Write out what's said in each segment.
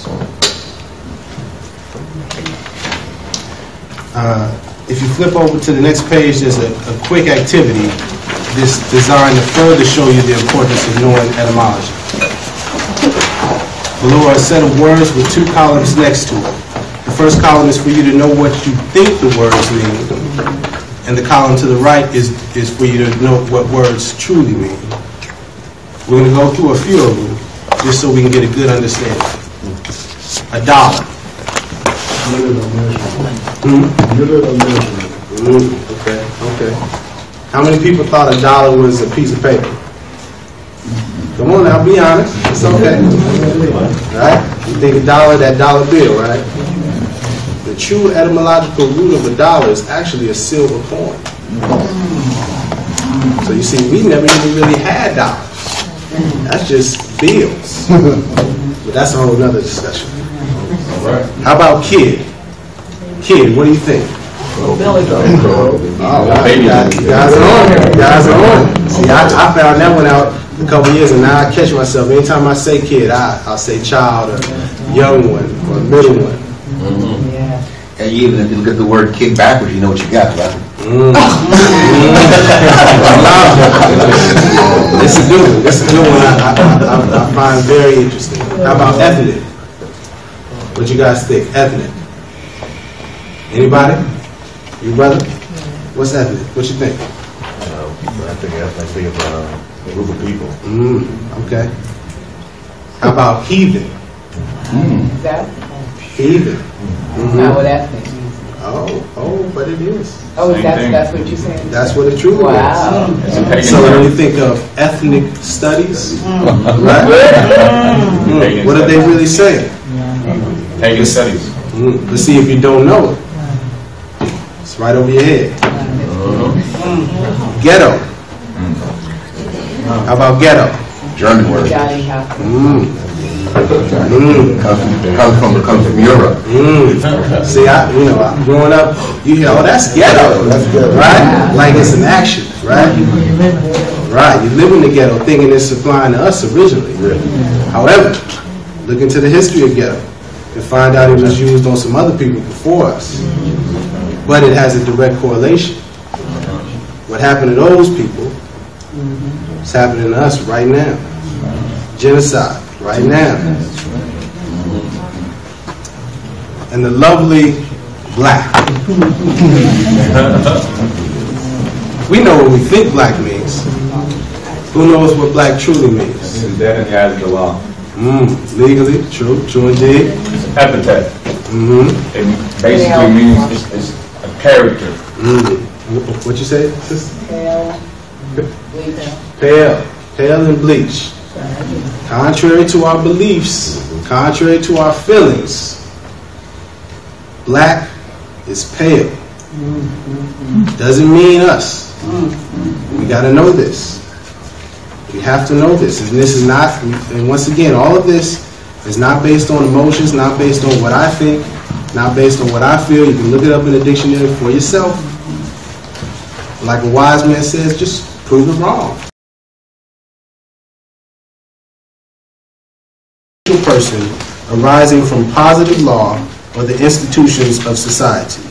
words. If you flip over to the next page, there's a quick activity this designed to further show you the importance of knowing etymology. Below are a set of words with two columns next to it. The first column is for you to know what you think the words mean, and the column to the right is for you to know what words truly mean. We're going to go through a few of them just so we can get a good understanding. A dollar. Okay. How many people thought a dollar was a piece of paper? Come on now, be honest. It's okay. Right? You think a dollar, that dollar bill, right? The true etymological root of a dollar is actually a silver coin. So you see, we never even really had dollars. That's just bills. But that's a whole other discussion. How about kid? Kid, what do you think? Oh, you guys are on it. You guys are on it. See, I found that one out a couple years, and now I catch myself. Anytime I say kid, I'll say child, or young one, or middle one. And even if you look at the word kid backwards, you know what you got, right? This is a good one. This is a good one I find very interesting. How about ethnic? What you guys think? Ethnic. Anybody? Your brother? What's ethnic? What you think? I think ethnic is a group of people. Okay. How about heathen? That? Heathen. Not what ethnic. Oh, but it is. Oh, that's what you're saying? That's what it truly is. So when you think of ethnic studies, right? What are they really saying? Pagan studies. Let's see if you don't know it. It's right over your head. Ghetto. How about ghetto? German word. Comes from Europe. See, growing up, you hear, oh, that's ghetto, right? Like it's an action, right? Right, you live in the ghetto thinking it's applying to us originally. However, look into the history of ghetto and find out it was used on some other people before us. But it has a direct correlation. What happened to those people is happening to us right now. Genocide. Right now. And the lovely black. We know what we think black means. Who knows what black truly means? It's dead and has the law. Legally, true indeed. Epithet. It basically means it's a character. What you say, sister? Pale. Pale and bleach. Contrary to our beliefs, contrary to our feelings, black is pale. Doesn't mean us. We got to know this. We have to know this. And this is not, and once again, all of this is not based on emotions, not based on what I think, not based on what I feel. You can look it up in the dictionary for yourself. Like a wise man says, just prove it wrong. Person arising from positive law or the institutions of society.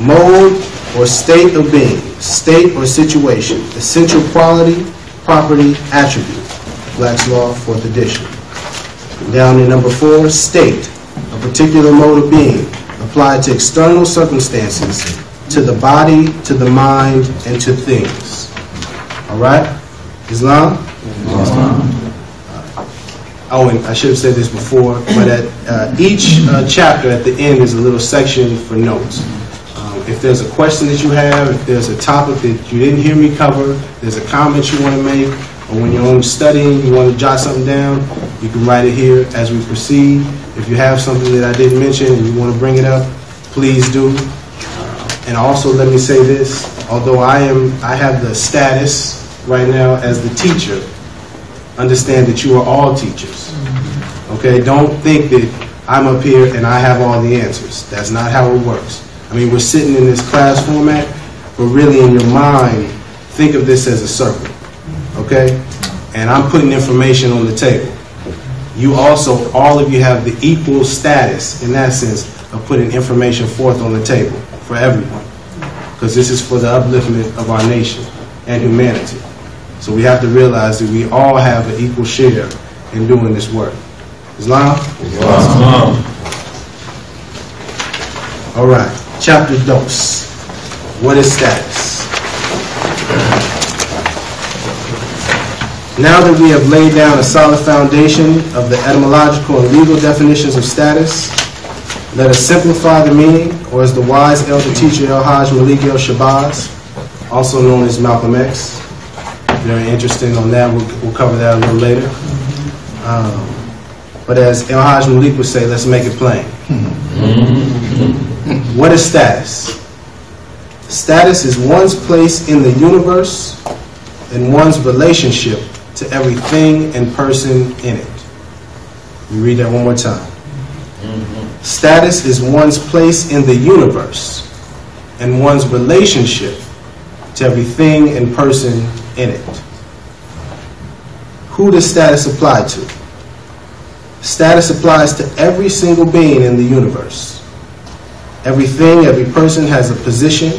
Mode or state of being, state or situation, essential quality, property, attribute. Black's Law, 4th edition. Down in number 4, state, a particular mode of being applied to external circumstances, to the body, to the mind, and to things. All right? Islam? Oh, and I should have said this before, but at each chapter at the end is a little section for notes. If there's a question that you have, if there's a topic that you didn't hear me cover, there's a comment you want to make, or when you're studying, you want to jot something down, you can write it here as we proceed. If you have something that I didn't mention and you want to bring it up, please do. And also let me say this, although I have the status right now as the teacher, understand that you are all teachers. Okay, don't think that I'm up here and I have all the answers. That's not how it works. I mean, we're sitting in this class format, but really in your mind, think of this as a circle. Okay? And I'm putting information on the table. you also, all of you have the equal status, in that sense, of putting information forth on the table for everyone. Because this is for the upliftment of our nation and humanity. So we have to realize that we all have an equal share in doing this work. Islam? Islam. All right. Chapter dos. What is status? Now that we have laid down a solid foundation of the etymological and legal definitions of status, let us simplify the meaning, or as the wise elder teacher El-Hajj Malik El-Shabazz, also known as Malcolm X. Very interesting on that. We'll cover that a little later. But as El-Hajj Malik would say, let's make it plain. What is status? Status is one's place in the universe and one's relationship to everything and person in it. Let me read that one more time. Status is one's place in the universe and one's relationship to everything and person in it. Who does status apply to? Status applies to every single being in the universe. Everything, every person has a position,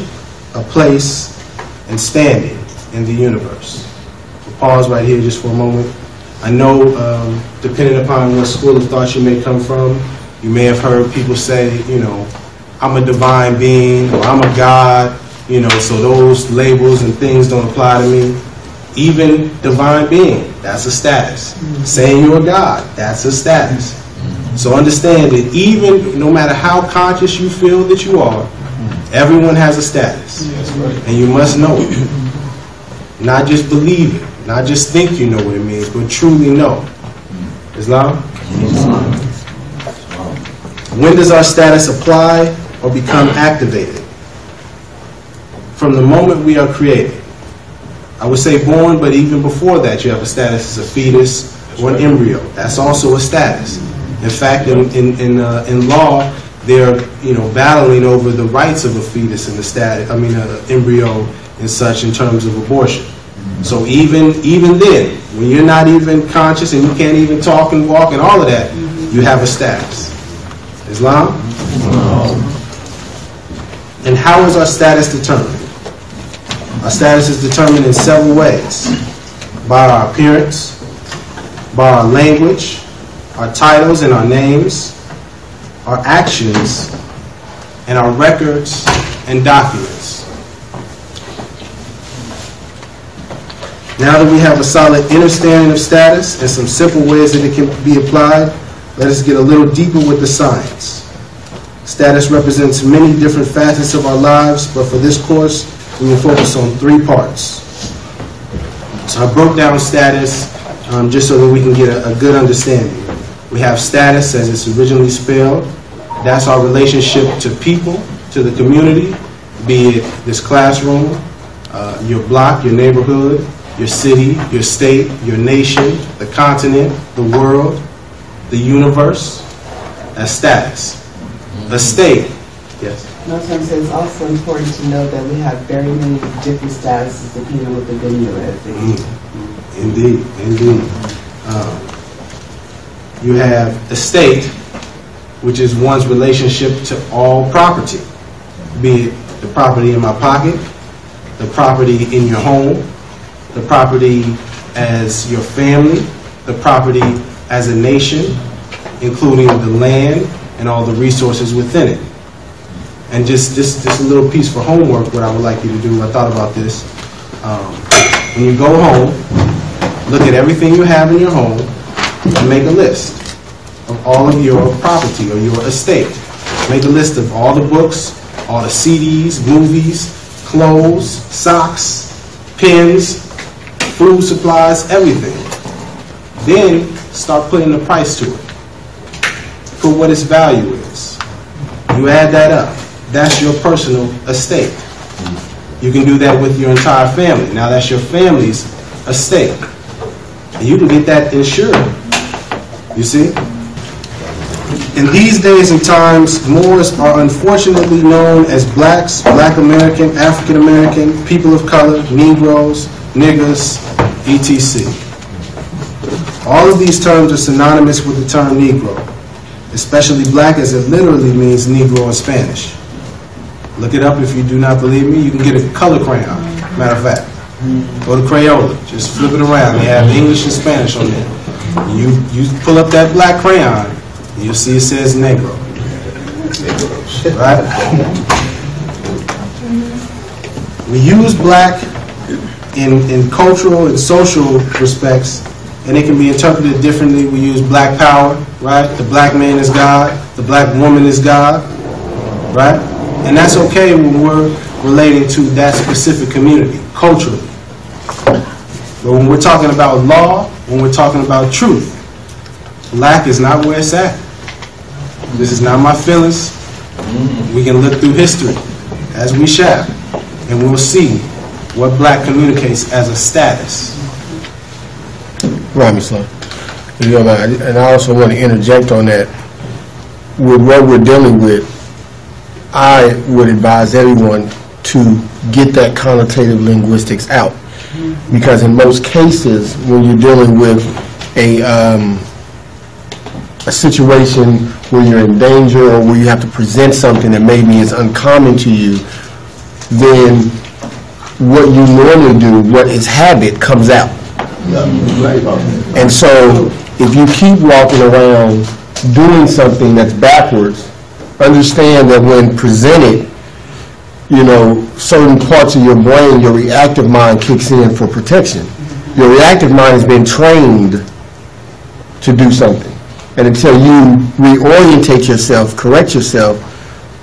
a place, and standing in the universe. We'll pause right here just for a moment. I know, depending upon what school of thought you may come from, you may have heard people say, you know, I'm a divine being, or I'm a God, you know, so those labels and things don't apply to me. Even divine being, that's a status. Saying you're a God, that's a status. So understand that even, no matter how conscious you feel that you are, everyone has a status. And you must know it. Not just believe it, not just think you know what it means, but truly know. Islam? When does our status apply or become activated? From the moment we are created. I would say born, but even before that you have a status as a fetus or an embryo. That's also a status. In fact, in law, they're battling over the rights of a fetus and an embryo and such in terms of abortion. So even then, when you're not even conscious and you can't even talk and walk and all of that, you have a status. Islam? And how is our status determined? Our status is determined in several ways. By our appearance, by our language, our titles and our names, our actions, and our records and documents. Now that we have a solid understanding of status and some simple ways that it can be applied, let us get a little deeper with the science. Status represents many different facets of our lives, but for this course, we will focus on 3 parts. So I broke down status just so that we can get a good understanding. We have status as it's originally spelled. That's our relationship to people, to the community, be it this classroom, your block, your neighborhood, your city, your state, your nation, the continent, the world, the universe. That's status. A state, yes. No, sometimes it's also important to know that we have very many different statuses depending on what the venue is. Indeed, indeed. You have a state, which is one's relationship to all property, be it the property in my pocket, the property in your home, the property as your family, the property as a nation, including the land and all the resources within it. And just a little piece for homework, what I would like you to do, I thought about this. When you go home, look at everything you have in your home and make a list of all of your property or your estate. Make a list of all the books, all the CDs, movies, clothes, socks, pens, food supplies, everything. Then start putting a price to it. Put what its value is. You add that up. That's your personal estate. You can do that with your entire family. Now that's your family's estate. And you can get that insured. You see? In these days and times, Moors are unfortunately known as blacks, black American, African American, people of color, Negroes, niggers, etc. All of these terms are synonymous with the term Negro, especially black, as it literally means Negro in Spanish. Look it up if you do not believe me. You can get a color crayon, matter of fact. Go to Crayola, just flip it around. They have English and Spanish on there. You pull up that black crayon, and you'll see it says Negro. Right? We use black in cultural and social respects, and it can be interpreted differently. We use black power, right? The black man is God, the black woman is God, right? And that's okay when we're relating to that specific community, culturally. But when we're talking about law, when we're talking about truth, black is not where it's at. This is not my feelings. We can look through history, as we shall, and we'll see what black communicates as a status. Rahme'el, if you don't mind, and I also want to interject on that. With what we're dealing with, I would advise everyone to get that connotative linguistics out, because in most cases, when you're dealing with a situation where you're in danger or where you have to present something that maybe is uncommon to you, then what you normally do, what is habit, comes out. And so if you keep walking around doing something that's backwards, understand that when presented, you know, certain parts of your brain, your reactive mind kicks in for protection. Your reactive mind has been trained to do something. And until you reorientate yourself, correct yourself,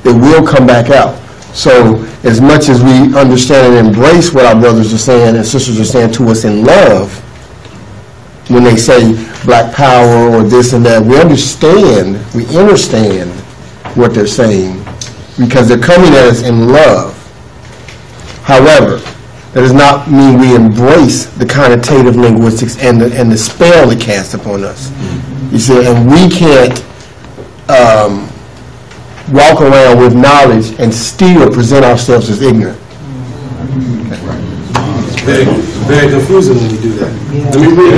it will come back out. So as much as we understand and embrace what our brothers are saying and sisters are saying to us in love, when they say black power or this and that, we understand what they're saying because they're coming at us in love. However, that does not mean we embrace the connotative linguistics and the spell it casts upon us. You see, and we can't walk around with knowledge and still present ourselves as ignorant. It's very confusing when we do that. Let me read a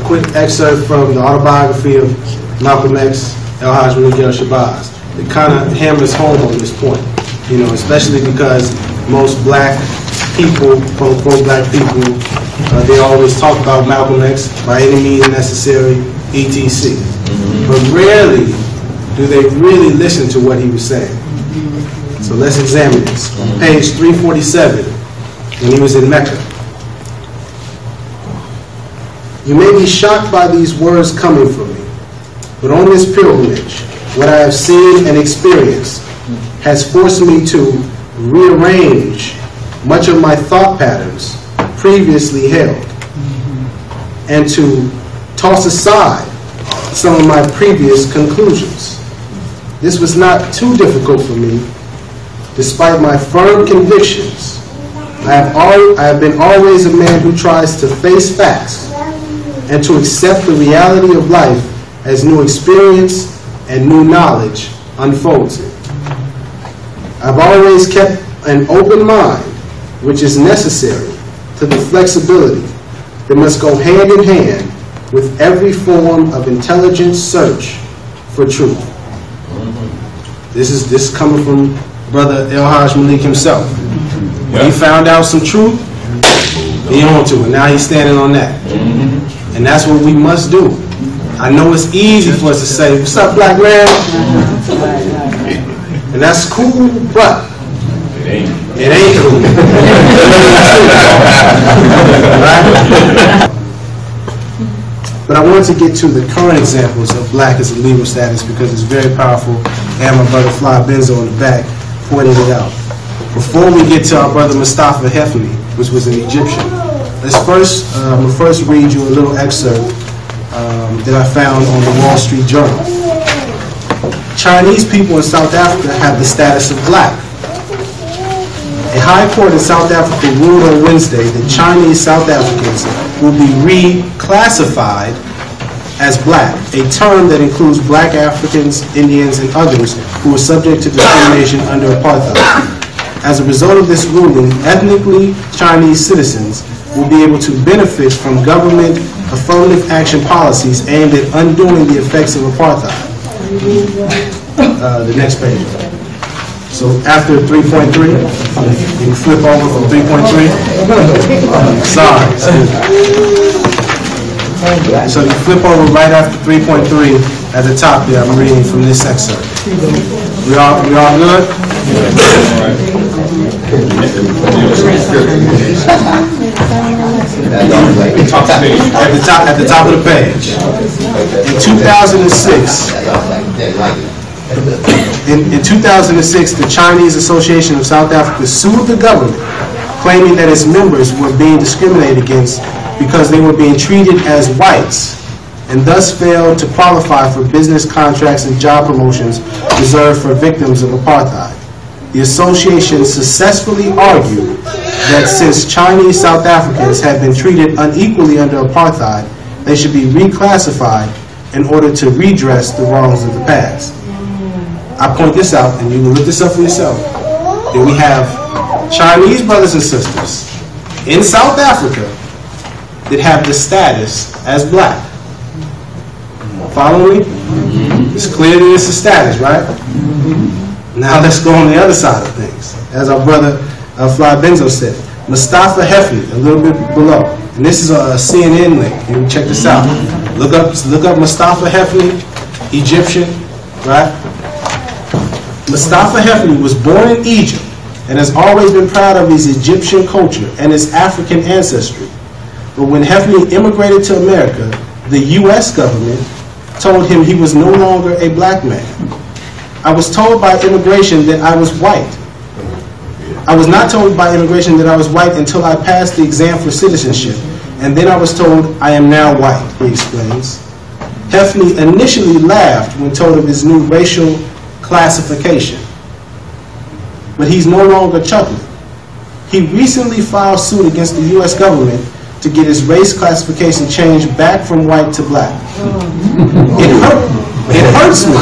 quick excerpt from the autobiography of Malcolm X, El-Hajj Malik Shabazz. It kind of hammers home on this point, you know, especially because most black people, quote unquote black people, they always talk about Malcolm X by any means necessary, etc. But rarely do they really listen to what he was saying. So let's examine this. On page 347, when he was in Mecca. You may be shocked by these words coming from me, but on this pilgrimage, what I have seen and experienced has forced me to rearrange much of my thought patterns previously held and to toss aside some of my previous conclusions. This was not too difficult for me. Despite my firm convictions, I have been always a man who tries to face facts and to accept the reality of life as new experience and new knowledge unfolds it. I've always kept an open mind, which is necessary to the flexibility that must go hand in hand with every form of intelligent search for truth. This is coming from Brother El-Hajj Malik himself. When he found out some truth, he on to it. Now he's standing on that. And that's what we must do. I know it's easy for us to say, what's up, black man? And that's cool, but it ain't cool. Right? But I wanted to get to the current examples of black as a legal status because it's very powerful, and my brother Fly Benzo in the back pointing it out. Before we get to our brother Mustafa Hefni, which was an Egyptian, let's first read you a little excerpt that I found on the Wall Street Journal. Chinese people in South Africa have the status of black. A high court in South Africa ruled on Wednesday that Chinese South Africans will be reclassified as black, a term that includes black Africans, Indians, and others who are subject to discrimination under apartheid. As a result of this ruling, ethnically Chinese citizens will be able to benefit from government affirmative action policies aimed at undoing the effects of apartheid. The next page. So after 3.3, you can flip over from 3.3. Sorry, excuse me. So you flip over right after 3.3 at the top there. I'm reading from this excerpt. We all good? At the top of the page. In 2006, the Chinese Association of South Africa sued the government, claiming that its members were being discriminated against because they were being treated as whites, and thus failed to qualify for business contracts and job promotions reserved for victims of apartheid. The association successfully argued that since Chinese South Africans had been treated unequally under apartheid, they should be reclassified in order to redress the wrongs of the past. I point this out, and you can look this up for yourself, that we have Chinese brothers and sisters in South Africa that have the status as black. Follow me? It's clear that it's a status, right? Now let's go on the other side of things. As our brother Fly Benzo said, Mustafa Hefni, a little bit below. And this is a CNN link. You can check this out. Look up Mustafa Hefni, Egyptian, right? Mustafa Hefni was born in Egypt and has always been proud of his Egyptian culture and his African ancestry. But when Hefni immigrated to America, the U.S. government told him he was no longer a black man. I was told by immigration that I was white. I was not told by immigration that I was white until I passed the exam for citizenship, and then I was told I am now white, he explains. Hefni initially laughed when told of his new racial classification, but he's no longer chuckling. He recently filed suit against the U.S. government to get his race classification changed back from white to black. It hurts me.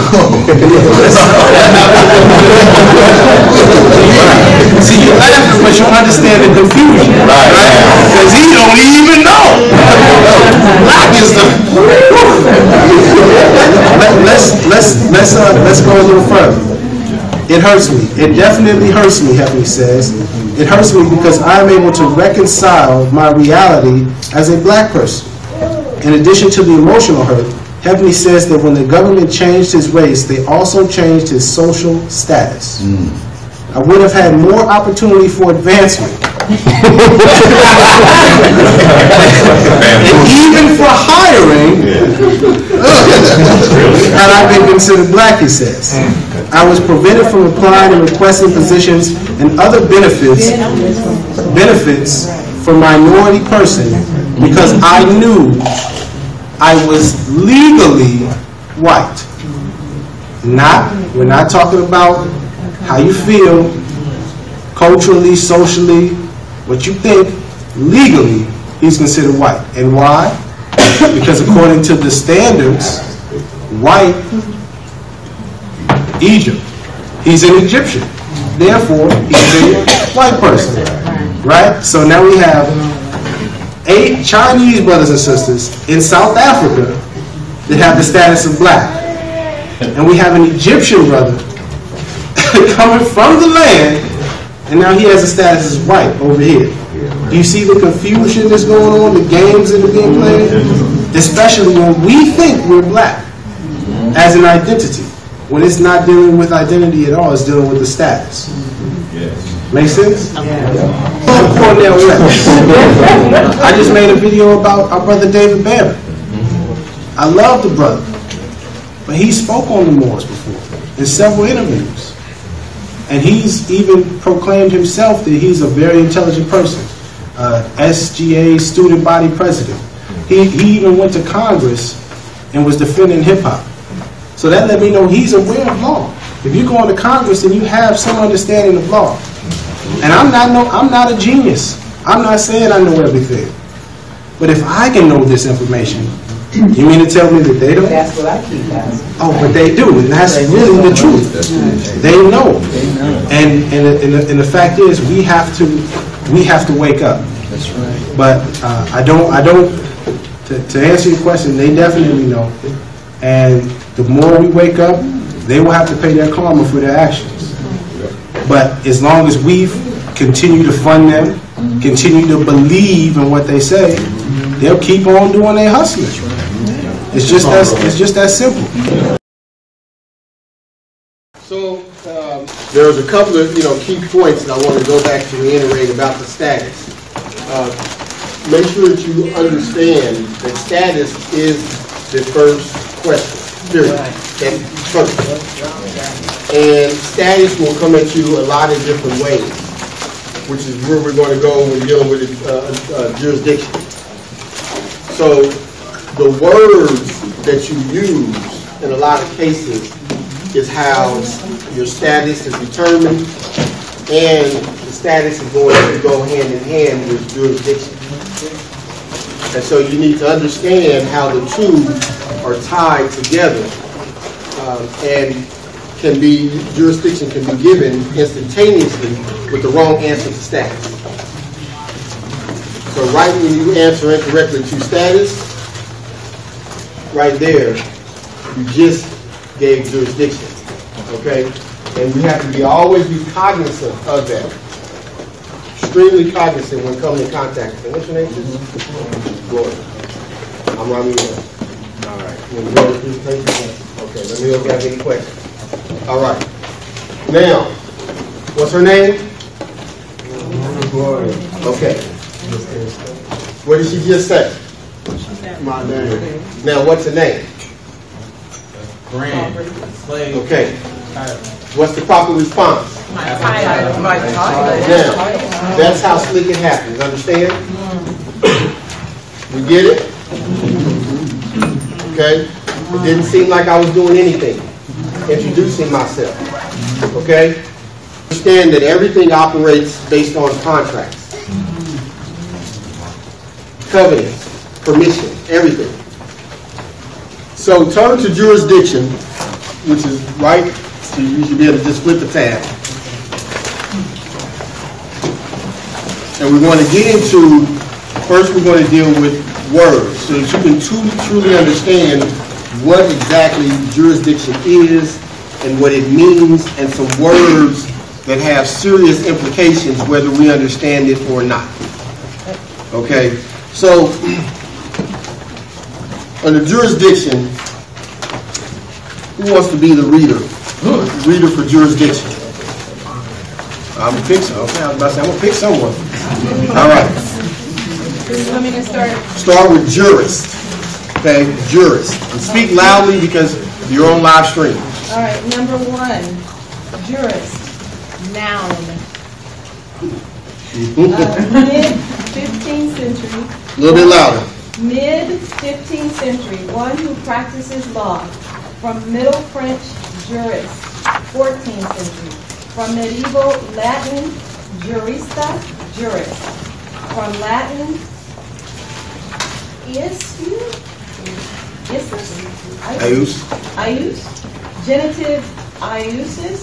See, you laughing, but you understand the confusion, right? Because he don't even know. Black is the. Let's go a little further. It hurts me. It definitely hurts me, Hefni says. It hurts me because I'm able to reconcile my reality as a black person. In addition to the emotional hurt, Hefni says that when the government changed his race, they also changed his social status. I would have had more opportunity for advancement. And even for hiring, had I been considered black, he says. I was prevented from applying and requesting positions and other benefits for minority person because I knew I was legally white. We're not talking about how you feel culturally, socially, what you think. Legally, he's considered white. And why? Because according to the standards, white, Egypt, he's an Egyptian. Therefore, he's a white person. Right? So now we have 8 Chinese brothers and sisters in South Africa that have the status of black. And we have an Egyptian brother coming from the land, and now he has a status as white over here. Do you see the confusion that's going on, the games that are being played? Especially when we think we're black as an identity, when it's not dealing with identity at all, it's dealing with the status. Make sense? Cornell West. I just made a video about our brother David Banner. I love the brother, but he spoke on the Moors before in several interviews. And he's even proclaimed himself that he's a very intelligent person. SGA student body president. He even went to Congress and was defending hip hop. So that let me know he's aware of law. If you go into Congress and you have some understanding of law, and I'm not a genius. I'm not saying I know everything. But if I can know this information, you mean to tell me that they don't? That's what I keep asking. Oh, but they do, and that's really the truth. They know. And the fact is, we have to wake up. That's right. But I don't to answer your question, they definitely know. And the more we wake up, they will have to pay their karma for their actions. But as long as we continue to fund them, continue to believe in what they say, they'll keep on doing their hustling. It's just that simple. So there's a couple of key points that I want to go back to reiterate about the status. Make sure that you understand that status is the first question. Period. That's first. And status will come at you a lot of different ways, which is where we're going to go when dealing with jurisdiction. So the words that you use in a lot of cases is how your status is determined, and the status is going to go hand in hand with jurisdiction. And so you need to understand how the two are tied together, and jurisdiction can be given instantaneously with the wrong answer to status. So right when you answer incorrectly to status, right there, you just gave jurisdiction, okay? And we have to always be cognizant of that. Extremely cognizant when coming in contact with them. What's your name, sis? Gloria. I'm Rahme'el. All right. You want to go through the presentation? Okay, let me know if you have any questions. All right. Now, what's her name? Gloria. Okay. What did she just say? My name. Now, what's her name? Grand. Okay. What's the proper response? My Now, that's how slick it happens. Understand? We get it? Okay? It didn't seem like I was doing anything. Introducing myself. Okay? Understand that everything operates based on contracts, covenants, permission, everything. So turn to jurisdiction, which is right. So you should be able to just flip the tab. And we're going to get into, first we're going to deal with words, so that you can truly understand what exactly jurisdiction is and what it means, and some words that have serious implications whether we understand it or not. Okay, so under jurisdiction, who wants to be the reader? Reader for jurisdiction. I'm gonna pick some. Okay, I was about to say I'm gonna pick someone. All right. You want me to start? Start with jurist. Okay, jurist. And speak loudly because you're on live stream. All right, number one, jurist, noun. Mid-15th century. A little bit louder. Mid-15th century, one who practices law. From Middle French, jurist. 14th century. From medieval Latin, jurista, jurist. From Latin, ius, genitive iusis,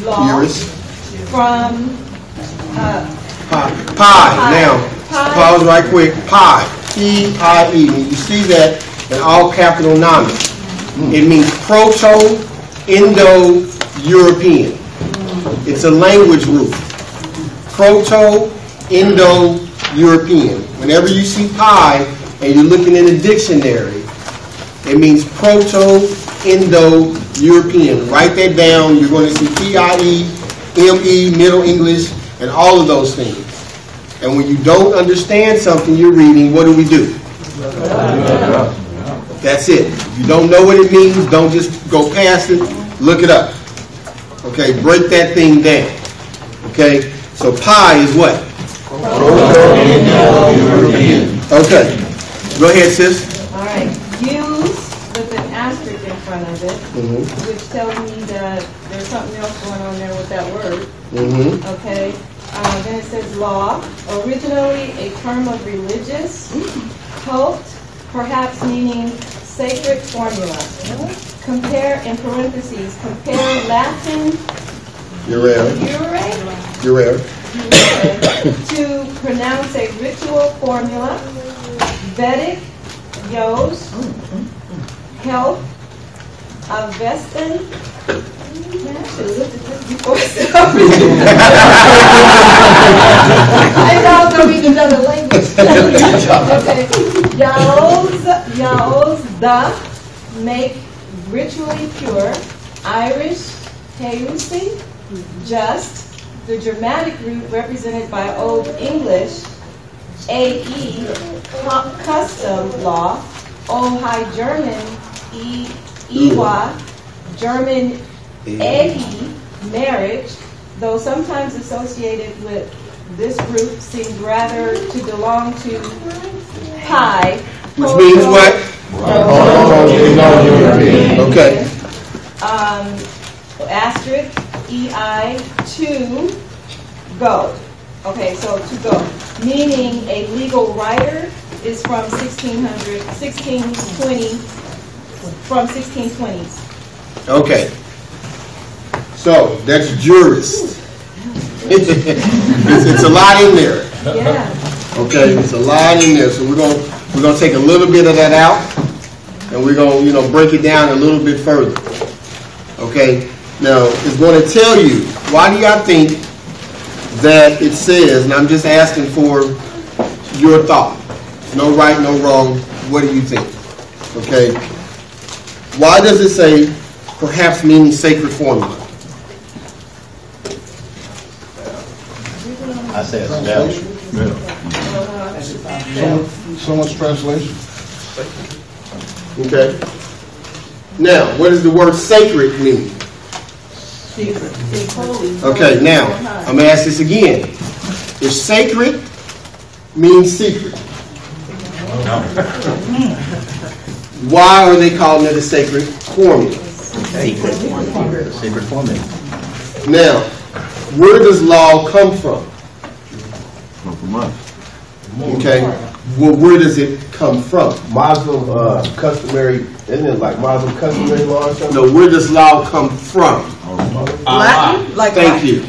law. Jurist. From Pi. Now, pause right quick. Pi. P-I-E. When you see that in all capital nomen, it means Proto-Indo-European. It's a language root. Proto-Indo-European. Whenever you see pi and you're looking in a dictionary, it means Proto-Indo-European. Write that down. You're going to see P-I-E, M-E, Middle English, and all of those things. And when you don't understand something you're reading, what do? That's it. If you don't know what it means, don't just go past it. Look it up. Okay, break that thing down. Okay, so pi is what? Okay, go ahead, sis. All right, use with an asterisk in front of it, which tells me that there's something else going on there with that word. Okay, then it says law, originally a term of religious, cult, perhaps meaning sacred formula. Compare, in parentheses, compare Latin Jure to pronounce a ritual formula, Vedic Yos, Health, Avestan. Man, I should have looked at this before I started. I know I was going to read another language. Okay. Yos, the, make ritually pure. Irish, Heusi, just. The Germanic root represented by Old English, AE, custom law. Old High German, Ewa, German, Ehi, marriage, though sometimes associated with this group, seems rather to belong to Pi. Which means what? Okay. Asterisk, EI, to go. Okay, so to go. Meaning a legal writer is from 1620, from 1620s. Okay. So that's jurist. It's a lot in there. Yeah. Okay, it's a lot in there. So we're gonna take a little bit of that out, and we're gonna break it down a little bit further. Okay. Now it's going to tell you, why do y'all think that it says, and I'm just asking for your thought. No right, no wrong. What do you think? Okay. Why does it say perhaps meaning sacred formula? I say established. So much translation. Okay. Now, what does the word sacred mean? Okay, now, I'm going to ask this again. If sacred means secret, why are they calling it a sacred formula? Secret formula. Now, where does law come from? From us. Okay, well, where does it come from? Muslim customary, isn't it like Muslim customary law or something? No, where does law come from? Latin? Like Thank you.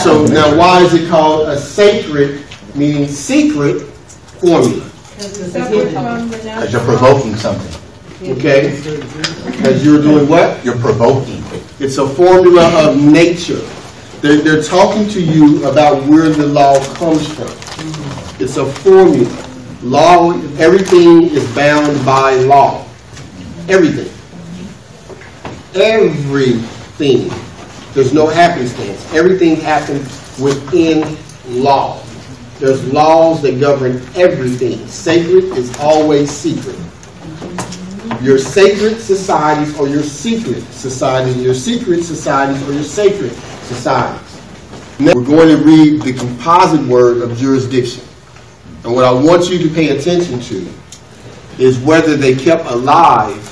So now, why is it called a sacred, meaning secret, formula? Because you're provoking something. Okay? Because you're doing what? You're provoking. It's a formula of nature. They're talking to you about where the law comes from. It's a formula. Law, everything is bound by law. Everything. Everything. There's no happenstance. Everything happens within law. There's laws that govern everything. Sacred is always secret. Your sacred societies or your secret societies, your secret societies or your sacred societies. Now we're going to read the composite word of jurisdiction. And what I want you to pay attention to is whether they kept alive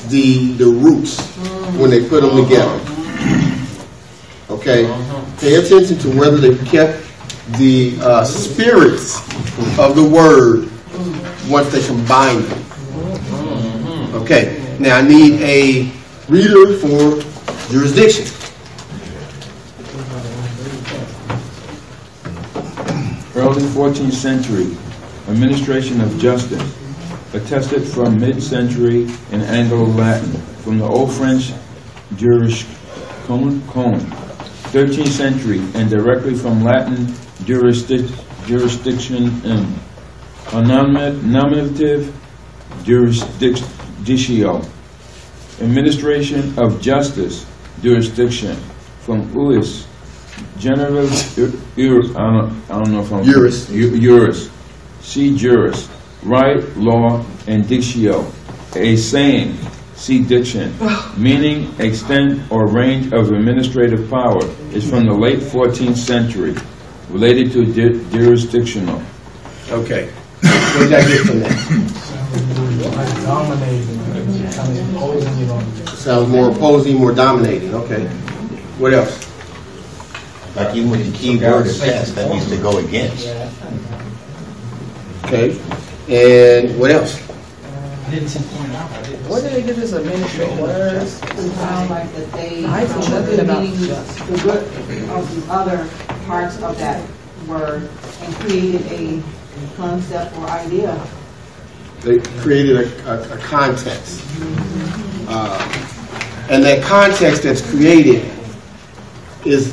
the roots when they put them together. Okay? Pay attention to whether they kept the spirits of the word once they combined them. Okay, now I need a reader for jurisdiction. Early 14th century, administration of justice, attested from mid-century in Anglo-Latin, from the Old French juris con, 13th century, and directly from Latin jurisdiction and nominative jurisdictio. Administration of justice, jurisdiction, from uis, general, I don't know if I'm... Juris. See juris. Right, law, and dictio. A saying, see diction. Meaning, extent, or range of administrative power is from the late 14th century, related to jurisdictional. Okay. What did I get from that? Sounds more opposing, more dominating. Okay. What else? Like even with the key word attest, that means to go against. Okay. And what else? Where did they get this administrative word? Sound like that they I see nothing about the good of the other parts of that word and created a concept or idea. They created a context. And that context that's created is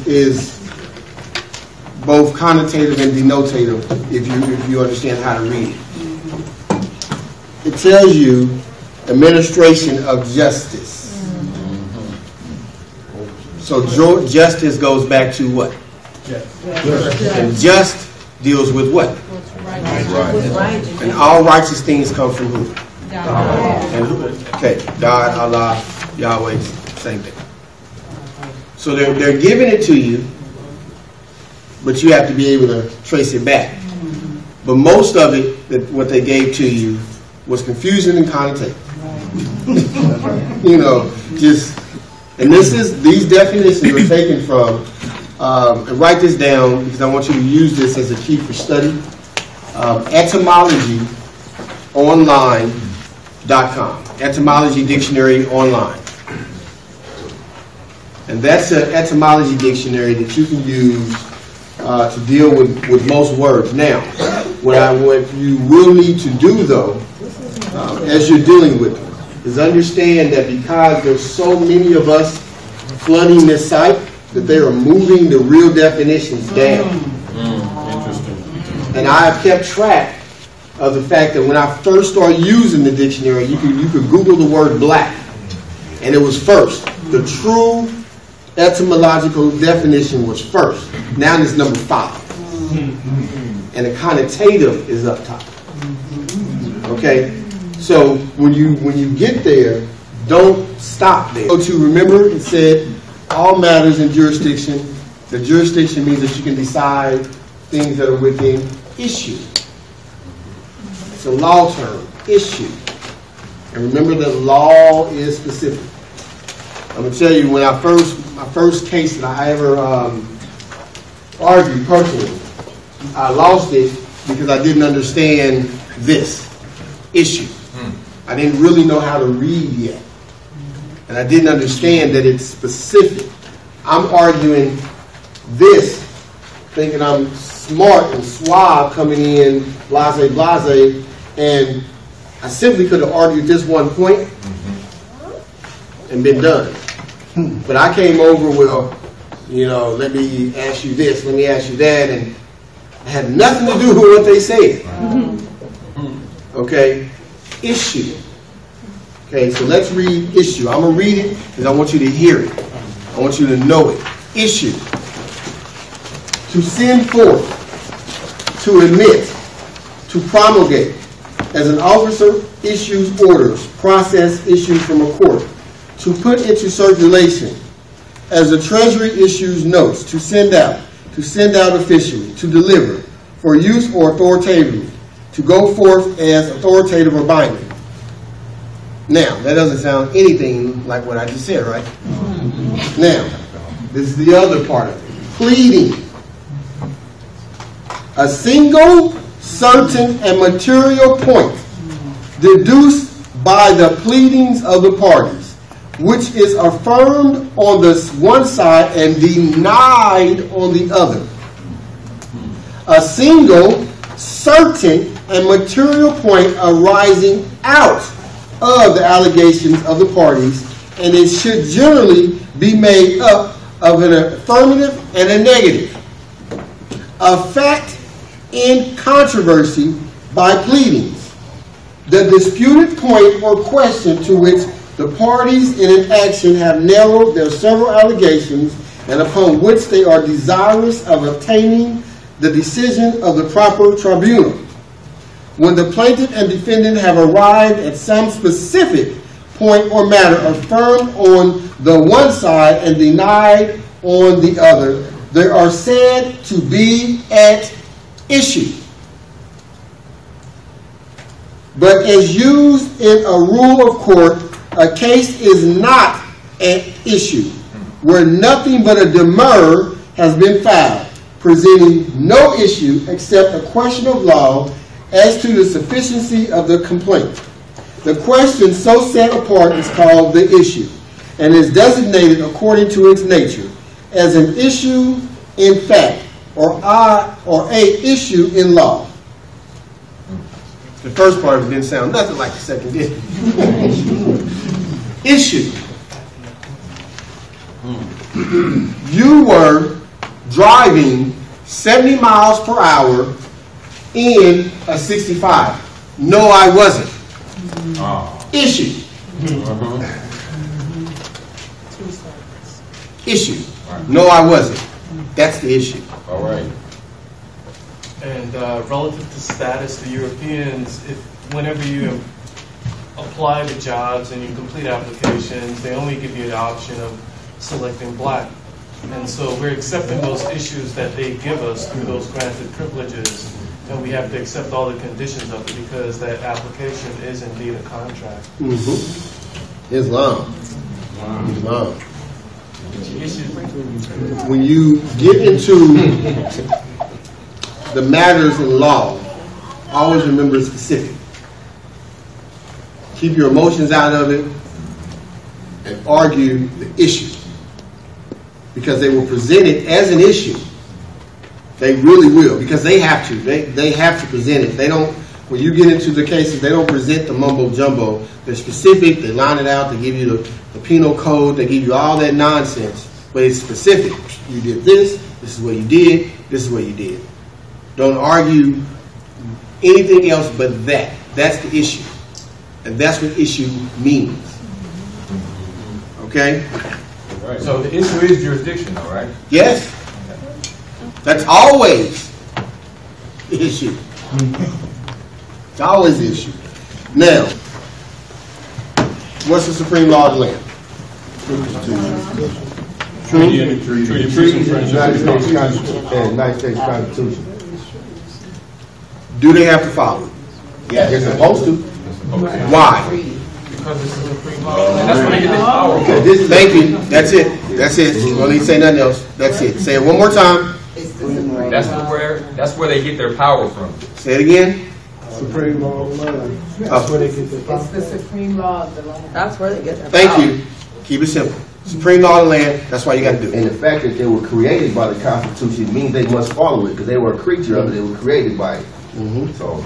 both connotative and denotative if you understand how to read it. It tells you administration of justice. So justice goes back to what? And just deals with what? And all righteous things come from who? And who? Okay, God, Allah, Yahweh, same thing. So they're giving it to you, but you have to be able to trace it back. But most of it, what they gave to you, was confusing and connotative. You know, and these definitions are taken from, and write this down because I want you to use this as a key for study, etymologyonline.com, etymology dictionary online. And that's an etymology dictionary that you can use to deal with most words. Now, what you will need to do, though, as you're dealing with them, is understand that because there's so many of us flooding this site, that they are moving the real definitions down. Interesting. And I have kept track of the fact that when I first started using the dictionary, you could Google the word black, and it was first. The true etymological definition was first. Now it's number 5. And the connotative is up top. Okay? So when you get there, don't stop there. So to remember, it said all matters in jurisdiction. The jurisdiction means that you can decide things that are within issue. It's a law term, issue. And remember that law is specific. I'm going to tell you, my first case that I ever argued personally, I lost it because I didn't understand this issue. I didn't really know how to read yet. And I didn't understand that it's specific. I'm arguing this, thinking I'm smart and suave coming in, blase, blase, and I simply could have argued this one point and been done. But I came over with, let me ask you this, let me ask you that, and it had nothing to do with what they said. Okay? Issue. Okay, so let's read issue. I'm going to read it because I want you to hear it. I want you to know it. Issue. To send forth, to admit, to promulgate. As an officer issues orders, process issued from a court. To put into circulation. As the Treasury issues notes, to send out officially, to deliver, for use or authoritatively, to go forth as authoritative or binding. Now, that doesn't sound anything like what I just said, right? Now, this is the other part of it. Pleading. A single, certain, and material point deduced by the pleadings of the parties, which is affirmed on the one side and denied on the other. A single, certain, and material point arising out of the allegations of the parties, and it should generally be made up of an affirmative and a negative. A fact in controversy by pleadings. The disputed point or question to which the parties in an action have narrowed their several allegations and upon which they are desirous of obtaining the decision of the proper tribunal. When the plaintiff and defendant have arrived at some specific point or matter affirmed on the one side and denied on the other, they are said to be at issue. But as used in a rule of court, a case is not at issue where nothing but a demur has been filed, presenting no issue except a question of law as to the sufficiency of the complaint. The question so set apart is called the issue and is designated according to its nature as an issue in fact or a issue in law. The first part of it didn't sound nothing like the second, did it? Issue. You were driving 70 miles per hour in a 65. No, I wasn't. Issue. Issue. No, I wasn't. That's the issue. All right. And relative to status, the Europeans, whenever you apply to jobs and you complete applications, they only give you the option of selecting black. And so we're accepting those issues that they give us through those granted privileges, and we have to accept all the conditions of it because that application is indeed a contract. Islam. Islam. When you get into the matters in law, always remember specific. Keep your emotions out of it and argue the issue. Because they will present it as an issue. They really will, because they have to. They have to present it. They don't, when you get into the cases, they don't present the mumbo jumbo. They're specific, they line it out, they give you the penal code, they give you all that nonsense, but it's specific. You did this is what you did, this is what you did. Don't argue anything else but that. That's the issue. And that's what issue means. Okay? Right. So the issue is jurisdiction, all right? Yes. That's always the issue. It's always the issue. Now, what's the supreme law of the land? Treaty and treaty. United States Constitution. Do they have to follow it? Yeah, they're supposed to. Why? Because it's a supreme law. That's where they get their power from. Thank you. That's it. That's it. You don't need to say nothing else. That's it. Say it one more time. That's where they get their power from. Say it again. Supreme law of the land. That's where they get their power. It's the supreme law of the land. That's where they get their Thank power. you. Keep it simple. Supreme law of the land. That's why you got to do And it. the fact that they were created by the Constitution means they must follow it because they were a creature of it. They were created by it. So,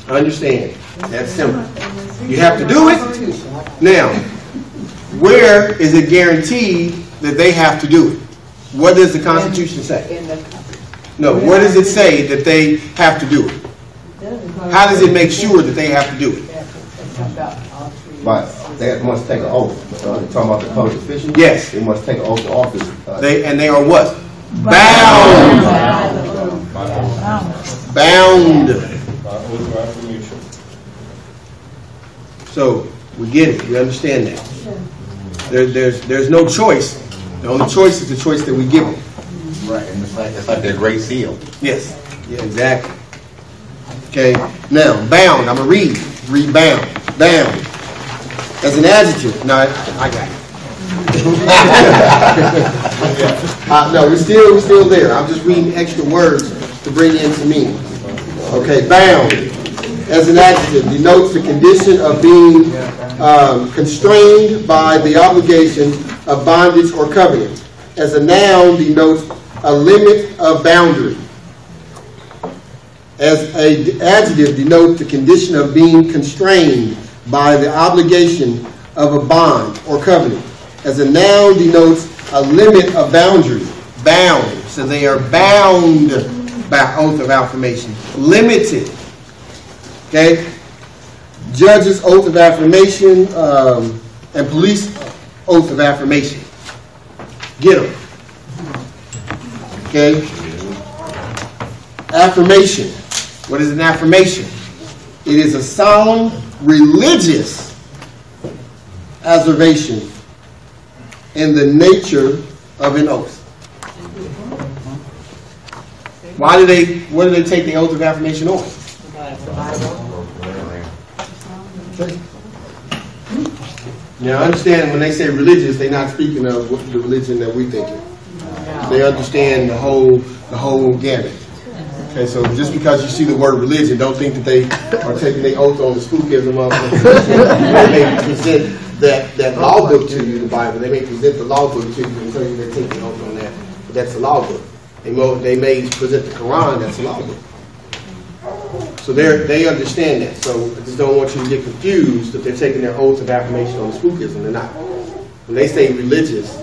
Understand. That's simple. You have to do it. Now, where is it guaranteed that they have to do it? What does the Constitution say? No, what does it say that they have to do it? How does it make sure that they have to do it? but they must take an oath. Talking about the public officials? Yes. They must take an oath of office. They are what? Bound. Bound. So we get it. We understand that. There's no choice. The only choice is the choice that we give them. Right, and it's like their great seal. Yes. Yeah, exactly. Okay. Now, bound. I'm gonna read. Read bound. Bound. As an adjective. No, I got it. No, we're still there. I'm just reading extra words to bring into meaning. Okay. Bound. As an adjective denotes the condition of being constrained by the obligation of bondage or covenant. As a noun denotes a limit of boundary. As an adjective denotes the condition of being constrained by the obligation of a bond or covenant. As a noun denotes a limit of boundary. Bound. So they are bound by oath of affirmation. Limited. Okay? Judge's oath of affirmation and police oath of affirmation. Get them. Okay? Affirmation. What is an affirmation? It is a solemn religious assertion in the nature of an oath. What do they take the oath of affirmation on? Now, understand when they say religious, they're not speaking of the religion that we think of. They understand the whole gamut. Okay, so just because you see the word religion, don't think that they are taking their oath on the spookism of it. They may present that law book to you, the Bible. They may present the law book to you and tell you they're taking oath on that. But that's a law book. They may present the Quran, that's a law book. So they understand that. So I just don't want you to get confused if they're taking their oath of affirmation on spookism. They're not. When they say religious,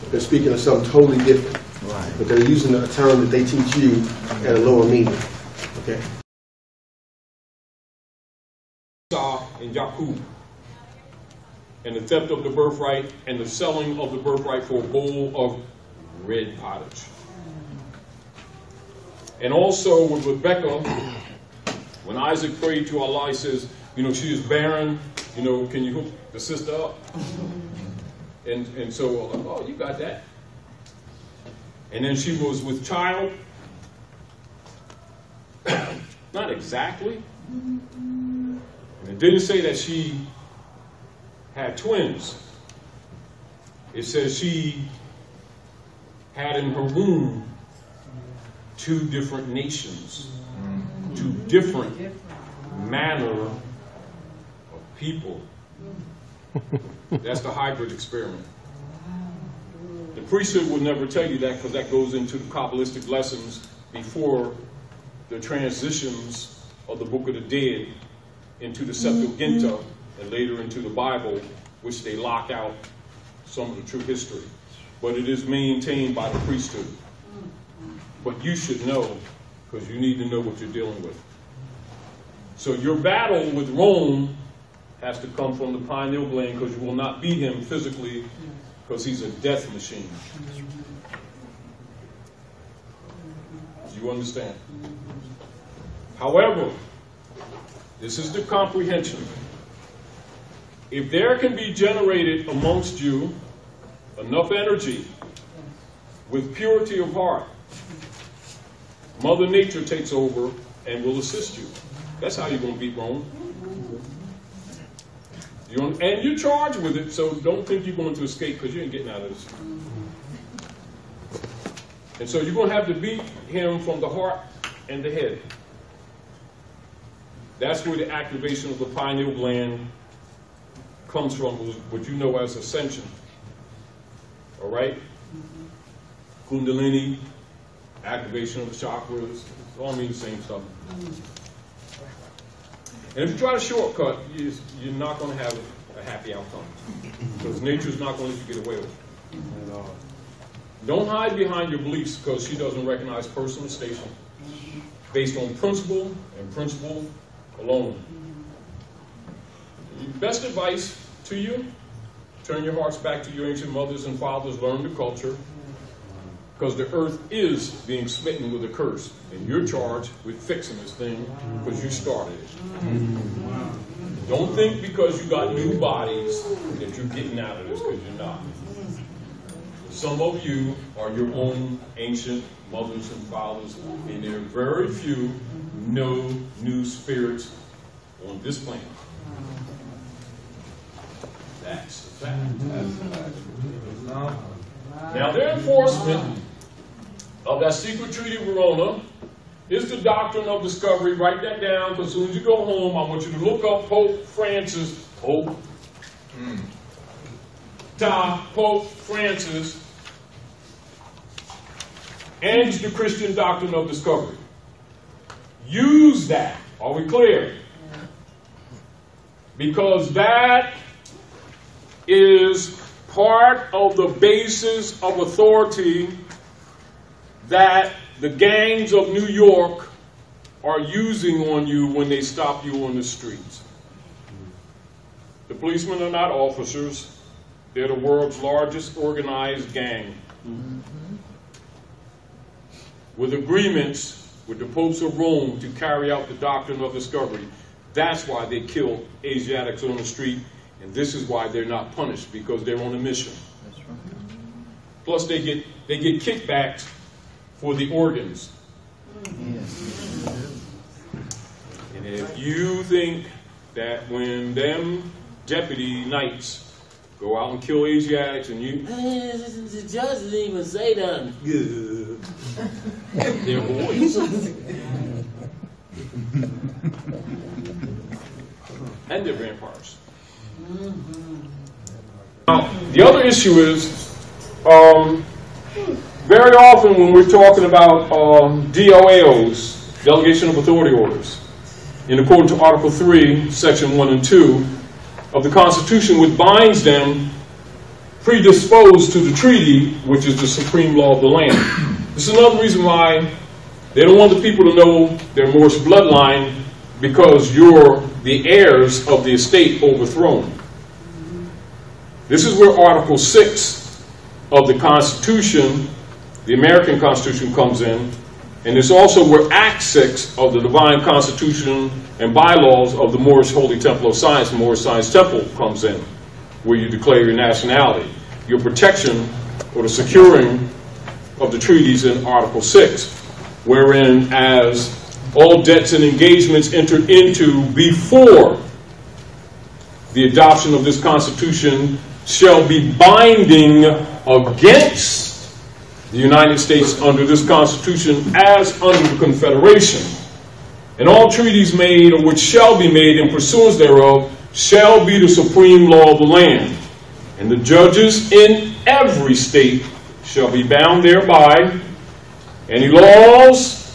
they're speaking of something totally different. Right. But they're using a term that they teach you at a lower meaning. Okay? And Yakub, and the theft of the birthright, and the selling of the birthright for a bowl of red pottage. And also with Rebecca, when Isaac prayed to Allah, he says, you know, she is barren, you know, can you hook the sister up? And so, oh, you got that. And then she was with child. Not exactly. And it didn't say that she had twins. It says she had in her womb 2 different nations, 2 different manner of people. That's the hybrid experiment. The priesthood will never tell you that because that goes into the Kabbalistic lessons before the transitions of the Book of the Dead into the Septuaginta and later into the Bible, which they lock out some of the true history. But it is maintained by the priesthood. But you should know, because you need to know what you're dealing with. So your battle with Rome has to come from the pineal gland, because you will not beat him physically, because he's a death machine. Do you understand? However, this is the comprehension. If there can be generated amongst you enough energy with purity of heart, Mother Nature takes over and will assist you. That's how you're going to beat Rome. And you're charged with it, so don't think you're going to escape, because you ain't getting out of this. And so you're going to have to beat him from the heart and the head. That's where the activation of the pineal gland comes from, what you know as ascension. All right? Kundalini, activation of the chakras, it all means the same stuff. And if you try to shortcut, you're not going to have a happy outcome, because nature's not going to let you get away with it. Don't hide behind your beliefs, because she doesn't recognize personal station based on principle and principle alone. Best advice to you, turn your hearts back to your ancient mothers and fathers, learn the culture, because the earth is being smitten with a curse, and you're charged with fixing this thing because you started it. Don't think because you got new bodies that you're getting out of this, because you're not. Some of you are your own ancient mothers and fathers, and there are very few no new spirits on this planet. That's the fact. Now, their enforcement of that secret treaty of Verona is the doctrine of discovery. Write that down, because as soon as you go home, I want you to look up Pope Francis. Pope Francis, and the Christian doctrine of discovery. Use that. Are we clear? Because that is part of the basis of authority that the gangs of New York are using on you when they stop you on the streets. The policemen are not officers. They're the world's largest organized gang. With agreements with the popes of Rome to carry out the doctrine of discovery. That's why they kill Asiatics on the street, and this is why they're not punished, because they're on a mission. That's right. Plus they get kickbacks for the organs. And if you think that when them deputy knights go out and kill Asiatics and you, the judge didn't even say that. They're boys. And they're vampires. Now, the other issue is, very often when we're talking about DOAOs, Delegation of Authority Orders, in accordance to Article 3, Section 1 and 2 of the Constitution, which binds them predisposed to the treaty, which is the supreme law of the land. This is another reason why they don't want the people to know their Moorish bloodline, because you're the heirs of the estate overthrown. This is where Article 6 of the Constitution, the American Constitution, comes in, and it's also where Act 6 of the Divine Constitution and bylaws of the Moorish Holy Temple of Science, the Moorish Science Temple, comes in, where you declare your nationality, your protection or the securing of the treaties in Article 6, wherein as all debts and engagements entered into before the adoption of this Constitution shall be binding against the United States under this Constitution as under the Confederation. And all treaties made or which shall be made in pursuance thereof shall be the supreme law of the land. And the judges in every state shall be bound thereby. Any laws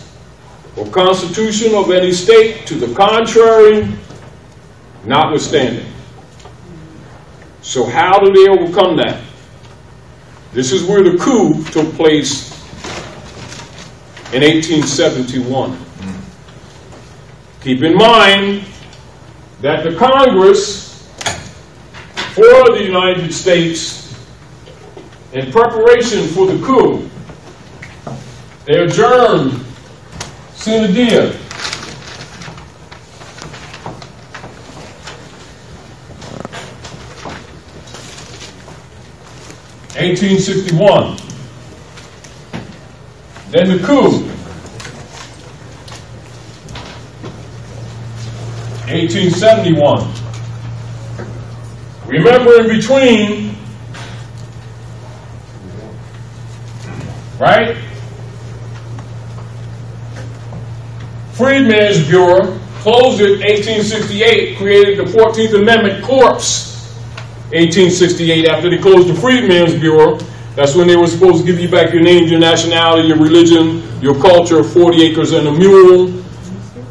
or constitution of any state to the contrary, notwithstanding. So how do they overcome that? This is where the coup took place in 1871. Keep in mind that the Congress for the United States, in preparation for the coup, they adjourned sine die. (1861). Then the coup, 1871. Remember, in between, right? Freedmen's Bureau closed it 1868, created the 14th Amendment Corps. 1868, after they closed the Freedmen's Bureau, that's when they were supposed to give you back your name, your nationality, your religion, your culture, 40 acres and a mule,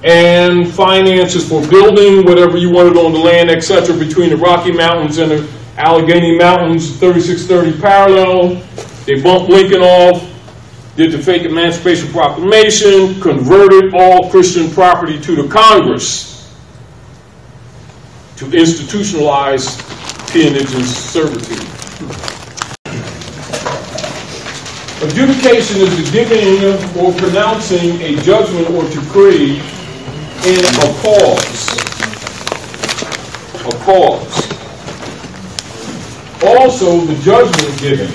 and finances for building whatever you wanted on the land, etc., between the Rocky Mountains and the Allegheny Mountains, 3630 parallel. They bumped Lincoln off, did the fake Emancipation Proclamation, converted all Christian property to the Congress to institutionalize peonage and servitude. Adjudication is the giving or pronouncing a judgment or decree in a cause. A cause. Also, the judgment given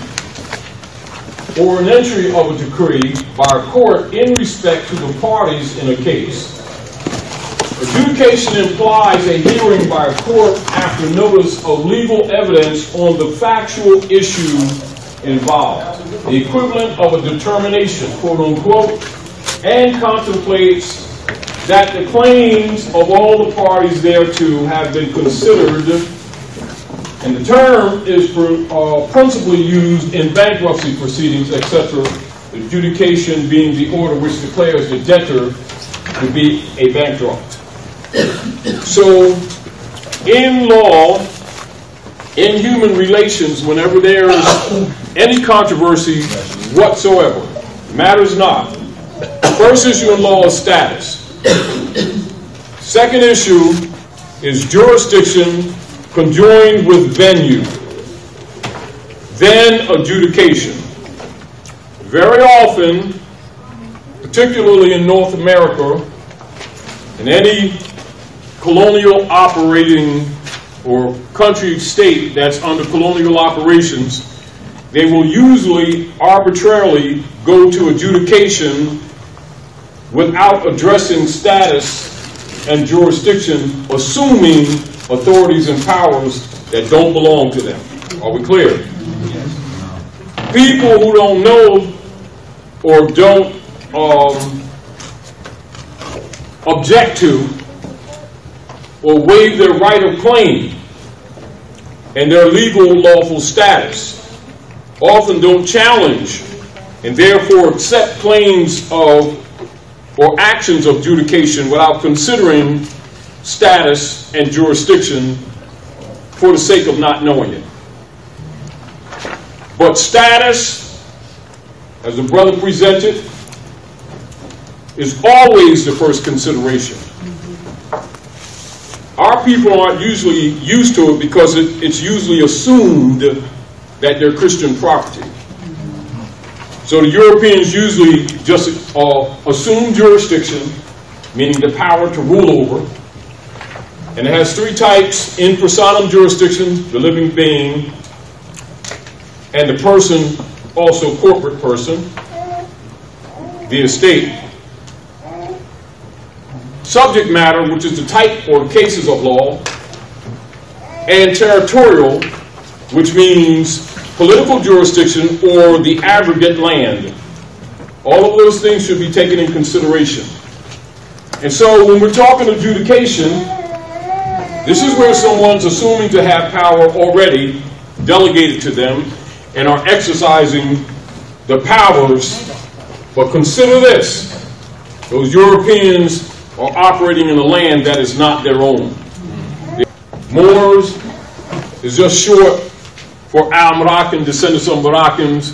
or an entry of a decree by a court in respect to the parties in a case. Adjudication implies a hearing by a court after notice of legal evidence on the factual issue involved, the equivalent of a determination, quote unquote, and contemplates that the claims of all the parties thereto have been considered, and the term is principally used in bankruptcy proceedings, etc., adjudication being the order which declares the debtor to be a bankrupt. So, in law, in human relations, whenever there is any controversy whatsoever, matters not. First issue in law is status. Second issue is jurisdiction conjoined with venue. Then adjudication. Very often, particularly in North America, in any colonial operating or country state that's under colonial operations, they will usually arbitrarily go to adjudication without addressing status and jurisdiction, assuming authorities and powers that don't belong to them. Are we clear? People who don't know or don't object to or waive their right of claim and their legal lawful status often don't challenge and therefore accept claims of or actions of adjudication without considering status and jurisdiction for the sake of not knowing it. But status, as the brother presented, is always the first consideration. Our people aren't usually used to it because it's usually assumed that they're Christian property. So the Europeans usually just assume jurisdiction, meaning the power to rule over. And it has three types: in personam jurisdiction, the living being, and the person, also corporate person, the estate. Subject matter, which is the type or cases of law, and territorial, which means political jurisdiction or the aggregate land. All of those things should be taken in consideration. And so when we're talking adjudication, this is where someone's assuming to have power already delegated to them and are exercising the powers. But consider this: those Europeans are operating in a land that is not their own. Moors is just short for Al-Moroccan, descendants of Moroccans,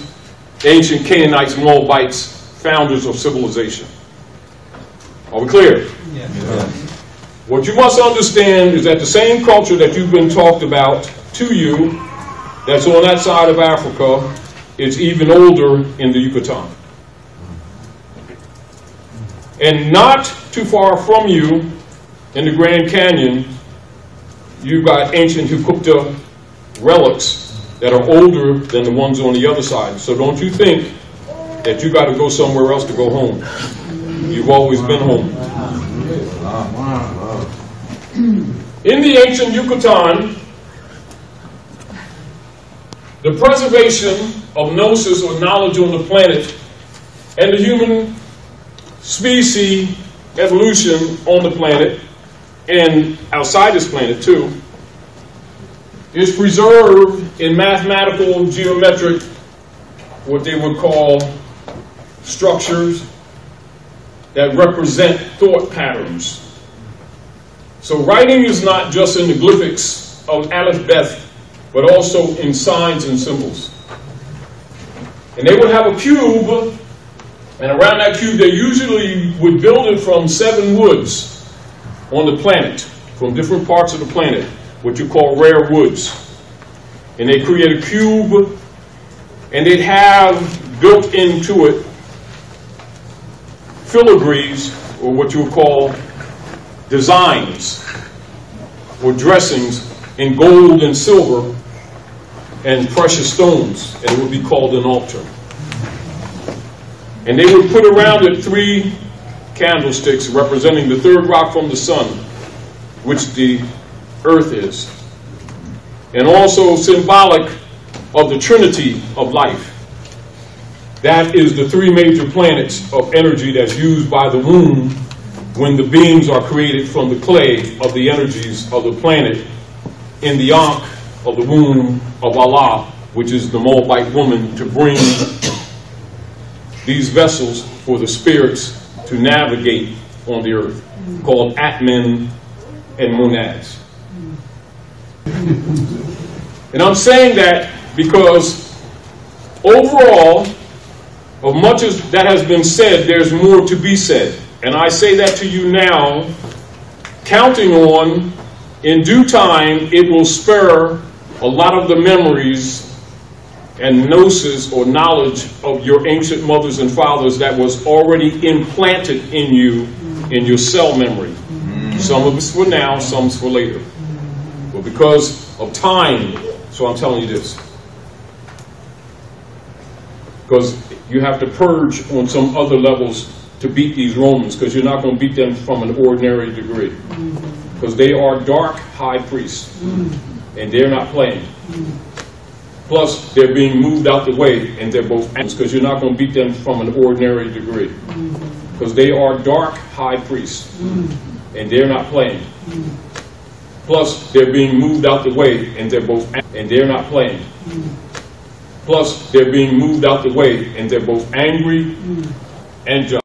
ancient Canaanites, Moabites, founders of civilization. Are we clear? Yes. What you must understand is that the same culture that you've been talked about to you, that's on that side of Africa, is even older in the Yucatan. And not too far from you, in the Grand Canyon, you've got ancient Huaycupta relics that are older than the ones on the other side. So don't you think that you got to go somewhere else to go home. You've always been home. In the ancient Yucatan, the preservation of gnosis, or knowledge on the planet, and the human species evolution on the planet and outside this planet too, is preserved in mathematical, geometric, what they would call structures that represent thought patterns. So writing is not just in the glyphics of Aleph Bet, but also in signs and symbols. And they would have a cube, and around that cube they usually would build it from 7 woods on the planet, from different parts of the planet, what you call rare woods. And they create a cube, and they'd have built into it filigrees, or what you would call designs or dressings in gold and silver and precious stones, and it would be called an altar. And they would put around it 3 candlesticks representing the 3rd rock from the sun, which the earth is, and also symbolic of the trinity of life. That is the 3 major planets of energy that's used by the womb when the beings are created from the clay of the energies of the planet in the Ankh of the womb of Allah, which is the Moabite woman, to bring these vessels for the spirits to navigate on the earth, called Atmen and Monads. And I'm saying that because overall, of much as that has been said, there's more to be said. And I say that to you now, counting on, in due time, it will spur a lot of the memories and gnosis or knowledge of your ancient mothers and fathers that was already implanted in you, in your cell memory. Some of it's for now, some's for later. But because of time, so I'm telling you this. Because you have to purge on some other levels to beat these Romans, because you're not going to beat them from an ordinary degree. Because they are dark high priests, and they're not playing. Plus, they're being moved out the way, and they're both angels, because you're not going to beat them from an ordinary degree. Because they are dark high priests, and they're not playing. Plus, they're being moved out the way, and they're both, and they're not playing. Plus, they're being moved out the way, and they're both angry and just.